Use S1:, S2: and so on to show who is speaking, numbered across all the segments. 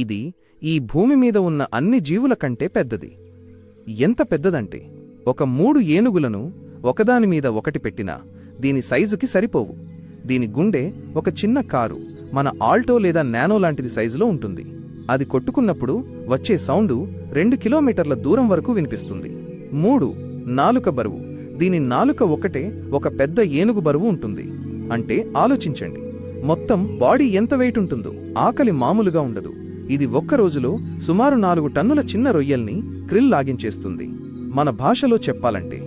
S1: ఇది ఈ భూమి మీద ఉన్న అన్ని జీవుల కంటే పెద్దది. ఎంత పెద్దదంటే ఒక 3 ఏనుగులను ఒకదానిమీద ఒకటి పెట్టినా దీని సైజుకి సరిపోవు. దీని గుండె ఒక చిన్న కారు, మన ఆల్టో లేదా నానో లాంటిది సైజులో ఉంటుంది. అది కొట్టుకున్నప్పుడు వచ్చే సౌండు 2 కిలోమీటర్ల దూరం వరకు వినిపిస్తుంది. 3 నాలుక బరువు. దీని నాలుక ఒకటే ఒక పెద్ద ఏనుగు బరువు ఉంటుంది. అంటే ఆలోచించండి, మొత్తం బాడీ ఎంత వెయిట్ ఉంటుందో. ఆకలి మామూలుగా ఉండదు. ఇది ఒక్క రోజులో సుమారు 4 టన్నుల చిన్న రొయ్యల్ని క్రిల్ లాగించేస్తుంది. మన భాషలో చెప్పాలంటే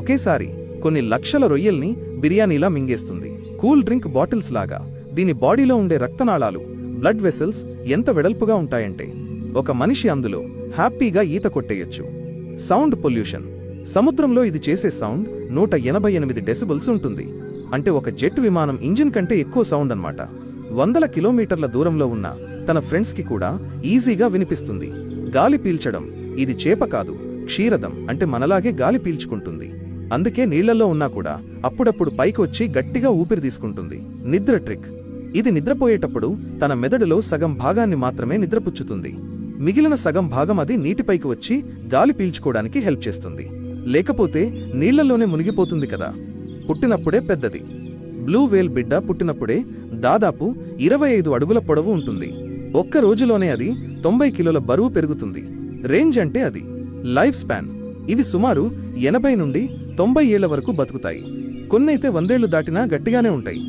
S1: ఒకేసారి కొన్ని లక్షల రొయ్యల్ని బిర్యానీలా మింగేస్తుంది. కూల్ డ్రింక్ బాటిల్స్ లాగా దీని బాడీలో ఉండే రక్తనాళాలు, బ్లడ్ వెసల్స్ ఎంత వెడల్పుగా ఉంటాయంటే ఒక మనిషి అందులో హ్యాపీగా ఈత కొట్టేయొచ్చు. Sound pollution. సముద్రంలో ఇది చేసే సౌండ్ 188 డెసిబుల్స్ ఉంటుంది. అంటే ఒక జెట్ విమానం ఇంజిన్ కంటే ఎక్కువ సౌండ్ అన్నమాట. 100 కిలోమీటర్ల దూరంలో ఉన్న తన ఫ్రెండ్స్కి కూడా ఈజీగా వినిపిస్తుంది. గాలి పీల్చడం. ఇది చేప కాదు, క్షీరదం. అంటే మనలాగే గాలి పీల్చుకుంటుంది. అందుకే నీళ్లలో ఉన్నా కూడా అప్పుడప్పుడు పైకి వచ్చి గట్టిగా ఊపిరి తీసుకుంటుంది. నిద్ర ట్రిక్. ఇది నిద్రపోయేటప్పుడు తన మెదడులో సగం భాగాన్ని మాత్రమే నిద్రపుచ్చుతుంది. మిగిలిన సగం భాగం అది నీటిపైకి వచ్చి గాలి పీల్చుకోవడానికి హెల్ప్ చేస్తుంది. లేకపోతే నీళ్లలోనే మునిగిపోతుంది కదా. పుట్టినప్పుడే పెద్దది. బ్లూ వేల్ బిడ్డ పుట్టినప్పుడే దాదాపు 25 అడుగుల పొడవు ఉంటుంది. ఒక్క రోజులోనే అది 90 కిలోల బరువు పెరుగుతుంది. రేంజ్ అంటే అది. Life span. ఇవి సుమారు 80 నుండి 90 ఏళ్ల వరకు బతుకుతాయి. కొన్నైతే 100 ఏళ్లు దాటినా గట్టిగానే ఉంటాయి.